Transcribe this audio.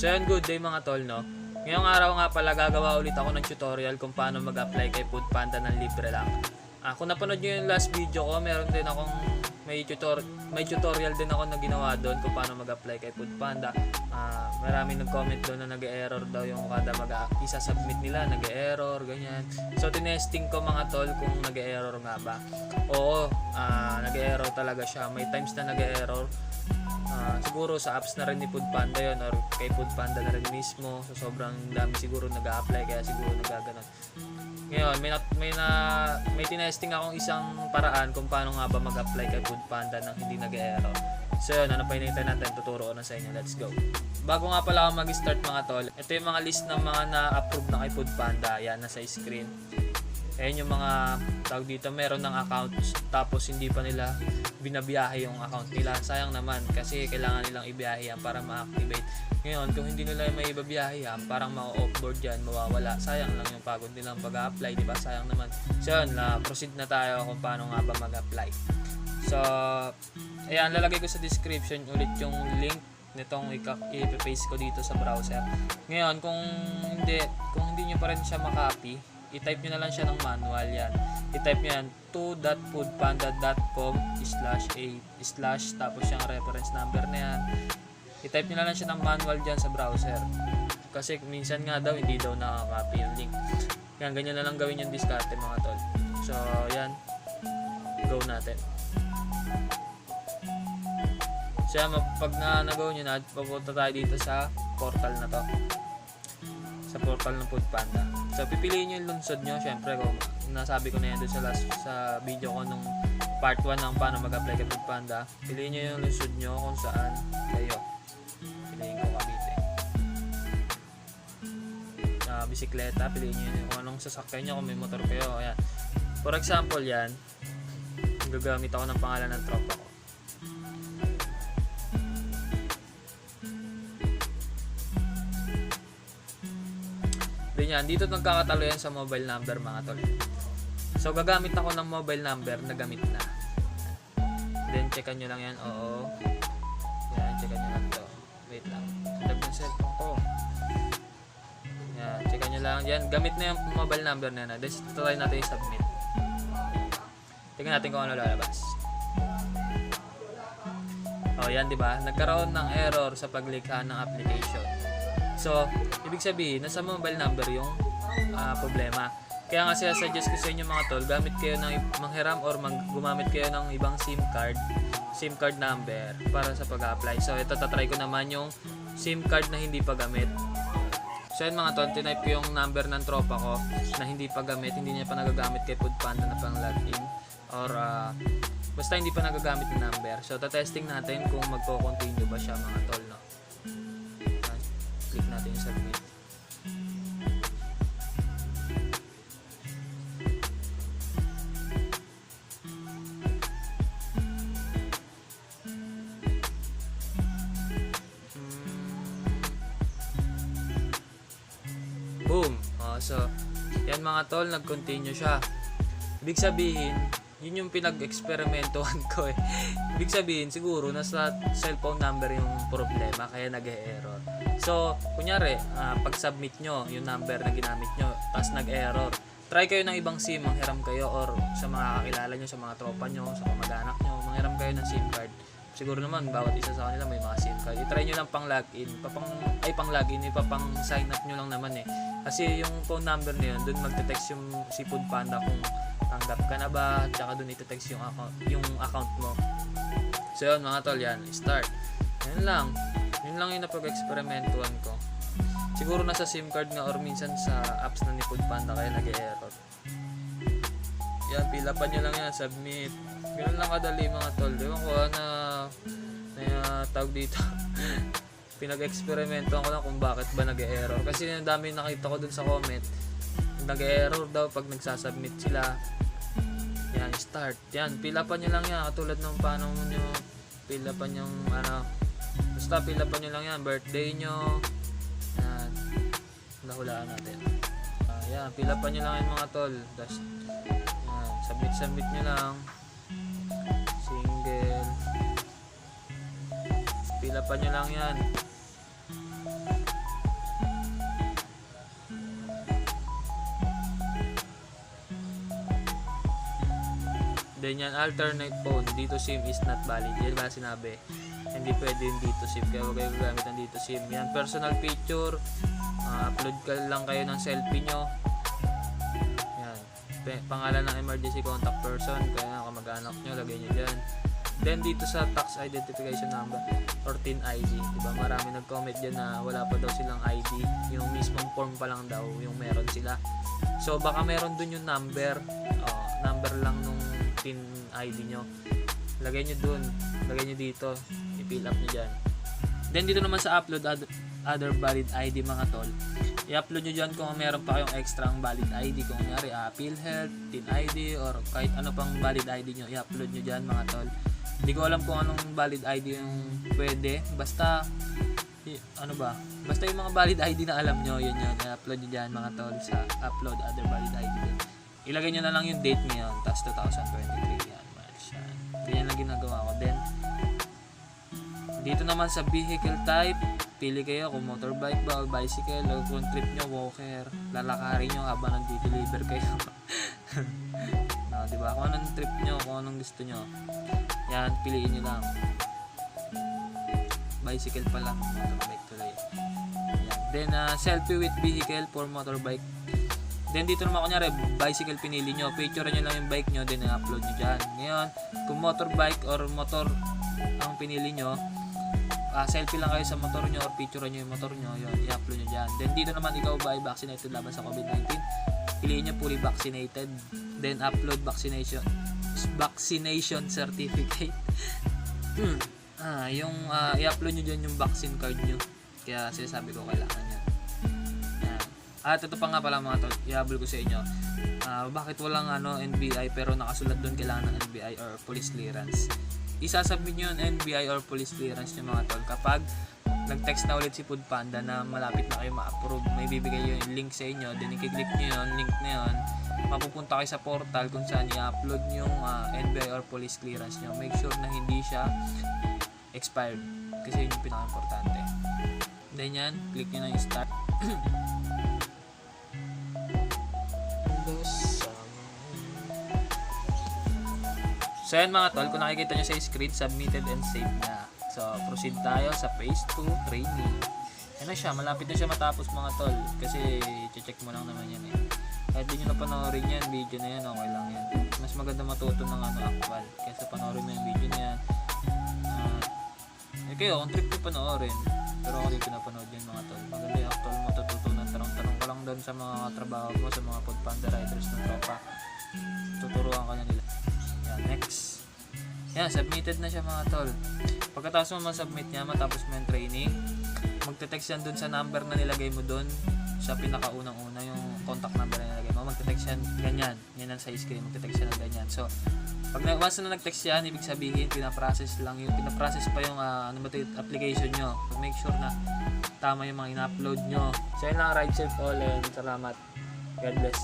So yun, good day mga tol, no? Ngayong araw nga pala gagawa ulit ako ng tutorial kung paano mag-apply kay Foodpanda ng libre lang. Kung napanood nyo yung last video ko, meron din akong may tutorial din ako na ginawa doon kung paano mag-apply kay Foodpanda. Maraming nag-comment doon na nag-error daw yung kada isa-submit nila, nag-error, ganyan. So tinesting ko mga tol kung nag-error nga ba. Oo, nag-error talaga siya. May times na nag-error. Siguro sa apps na rin ni Foodpanda yun or kay Foodpanda na rin mismo. So sobrang dami siguro nag-a-apply kaya siguro nagaganon. Ngayon, may tinesting akong isang paraan kung paano nga ba mag-apply kay Foodpanda nang hindi nag-error. So yun, ano pa hinihintay natin, tuturo ko na sa inyo. Let's go. Bago nga pala ako mag-start mga tol, ito yung mga list ng mga na-approve na kay Foodpanda. Yan, nasa screen. Ayan yung mga tawag dito, meron ng accounts tapos hindi pa nila binabiyahe yung account nila. Sayang naman kasi kailangan nilang ibiyahe yan para ma-activate. Ngayon, kung hindi nila may ibabiyahe yan, parang ma-offboard yan, mawawala. Sayang lang yung pagod nilang pag-apply, di ba? Sayang naman. So yun, proceed na tayo kung paano nga ba mag-apply. So, ayan, lalagay ko sa description ulit yung link nitong i-paste ko dito sa browser. Ngayon, kung hindi nyo pa rin siya makopy, i-type nyo na lang siya ng manual yan. I-type nyo yan 2.foodpanda.com/a/ tapos yung reference number na yan. I-type nyo na lang siya ng manual dyan sa browser. Kasi minsan nga daw, hindi daw nakaka-copy yung link. Yan, ganyan na lang gawin yung diskarte mga tol. So, yan. Go natin. So, yan, pag nagawa nyo na, papunta tayo dito sa portal na to. Sa portal ng Foodpanda. So, pipiliin nyo yung lungsod nyo. Siyempre, kung nasabi ko na yan doon sa video ko nung part 1 ng paano mag-apply kay Foodpanda. Piliin nyo yung lungsod nyo kung saan kayo. Piliin ko Cavite. Bisikleta, piliin nyo kung anong sasakyan nyo, kung may motor kayo. Ayan. For example, yan. Gagamit ako ng pangalan ng tropa ko. Yan, dito nagkakatalo yan sa mobile number mga tol. So gagamit ako ng mobile number na gamit na. Then checkan nyo lang yan. Oo. Yan, checkan nyo lang to. Wait lang. Lag ng cellphone ko. Yan, checkan nyo lang. Yan, gamit na yung mobile number na yan. Then try natin yung submit. Tingnan natin kung ano lalabas. Oh, yan, di ba? Nagkaroon ng error sa paglikha ng application. So, ibig sabihin, nasa mobile number yung problema. Kaya nga suggest ko sa inyo mga tol, gamit kayo ng manghiram or gumamit kayo ng ibang SIM card number para sa pag-apply. So, ito tatry ko naman yung SIM card na hindi pa gamit. So, yun mga tol, tinype ko yung number ng tropa ko na hindi pa gamit, hindi niya pa nagagamit kay Foodpanda na pang login or basta hindi pa nagagamit ng number. So, tatesting natin kung magko-continue ba siya mga tol, no? Click natin yung submit. Boom! So, yan mga tol, nag-continue siya. Ibig sabihin, yun yung pinag-eksperimentohan ko eh. Ibig sabihin, siguro nasa cellphone number yung problema kaya nag-error. So, kunyari, pag-submit nyo yung number na ginamit nyo, tapos nag-error. Try kayo ng ibang SIM, manghiram kayo or sa mga kakilala nyo, sa mga tropa nyo, sa kamag-anak nyo, manghiram kayo ng SIM card. Siguro naman, bawat isa sa kanila may mga SIM card. I-try nyo lang pang-login, ipang-sign up nyo lang naman eh. Kasi yung phone number na yun, dun magte-text yung si Foodpanda kung tanggap ka na ba, tsaka dun ite-text yung account mo. So yun mga tol, yan, start. Yun lang yung napag-eksperimentuhan ko. Siguro nasa SIM card nga or minsan sa apps na ni Foodpanda kaya nag-error. Yan, pilapan nyo lang yan, submit. Ganun lang kadali mga tol. Diba ko na tawag dito. Pinag-eksperimentuhan ko lang kung bakit ba nag-error. Kasi yung dami nakita ko dun sa comment, nag-error daw pag nagsasubmit sila. Yan, start. Yan, pilapan nyo lang yan. Katulad ng paano nyo pilapan yung basta pilapan nyo lang yan. Birthday nyo. Yan. Nahulaan natin. Yan, pilapan nyo lang yan mga tol. That's, yan, submit nyo lang. Single. Pilapan nyo lang yan. Then yan, alternate phone, dito SIM is not valid. Yan ba sinabi? Hindi pwede yung dito SIM, kaya huwag kayo gamit ng dito SIM. Yan, personal picture, upload ka lang kayo ng selfie nyo. Yan, pangalan ng emergency contact person, kaya kamag-anak nyo, lagay nyo dyan. Then dito sa tax identification number or TIN ID, diba? Marami nag-comment dyan na wala pa daw silang ID, yung mismong form pa lang daw yung meron sila. So baka meron dun yung number lang nung TIN ID nyo. Lagay nyo dun, lagay nyo dito, i-fill up nyo dyan. Then dito naman sa upload other valid ID mga tol, i-upload nyo dyan kung meron pa kayong extra ang valid ID, kung nangyari PhilHealth, TIN ID, or kahit ano pang valid ID nyo, i-upload nyo dyan mga tol. Hindi ko alam kung anong valid ID yung pwede, basta basta yung mga valid ID na alam nyo, yun yun, i-upload nyo dyan mga tol sa upload other valid ID. Ilagay nyo na lang yung date ngayon, tas 2023 yan, March yan. Ganyan lang ginagawa ko. Then dito naman sa vehicle type, pili kayo kung motorbike ba o bicycle, o kung trip nyo walker, lalakarin nyo habang nag-deliver kayo. No, diba? Kung anong trip nyo, kung anong gusto nyo, yan, piliin nyo lang. Bicycle pa lang, motorbike tuloy. Yan. Then selfie with vehicle for motorbike. Then dito naman kunyari, bicycle pinili nyo, picture nyo lang yung bike nyo, then i-upload nyo dyan. Ngayon, kung motorbike or motor ang pinili nyo, selfie lang kayo sa motor nyo or picture nyo yung motor nyo, yun, i-upload nyo dyan. Then dito naman, ikaw ba ay vaccinated laban sa COVID-19? Piliin nyo fully vaccinated, then upload vaccination certificate. I-upload nyo dyan yung vaccine card nyo, kaya sinasabi ko kailangan yan. At ito pa nga pala mga tol, ihabol ko sa inyo, bakit walang NBI pero nakasulat doon kailangan ng NBI or police clearance. Isasubmit nyo yung NBI or police clearance nyo mga tol kapag nag-text na ulit si Food Panda na malapit na kayo ma-approve. May bibigay yung link sa inyo, then i-click nyo yun, link na yun, mapupunta kayo sa portal kung saan i-upload yung NBI or police clearance nyo. Make sure na hindi siya expired kasi yun yung pinaka-importante. Then yan, click nyo na yung start. So yan mga tol, kung nakikita nyo sa screen, submitted and saved na. So proceed tayo sa phase 2 training. Yan na siya, malapit na siya matapos mga tol, kasi check mo lang naman yan eh. Kahit di nyo na panoorin yan, video na yan, okay lang yan. Mas maganda matuto ng actual kaysa panoorin mo yung video na yan. Kayo, kung trip ko panoorin, pero ako di pinapanood yan mga tol. Maganda yung actual mo tututunan. Tanong ka lang doon sa mga trabaho mo, sa mga Food Panda riders ng tropa. Tuturuan ka na nila. Yan, next. Yan, submitted na siya mga tol. Pagkatapos mo ma-submit niya, matapos mo yung training, magte-text yan doon sa number na nilagay mo doon, sa pinakaunang-una, yung contact number na nilagay mo. Magte-text yan ganyan. Yan ang sa screen, magte-text yan ganyan. So, pag once na nag-text yan, ibig sabihin, pinaprocess pa yung application nyo. So, make sure na tama yung mga in-upload nyo. So, yun lang, ride safe all and salamat. God bless.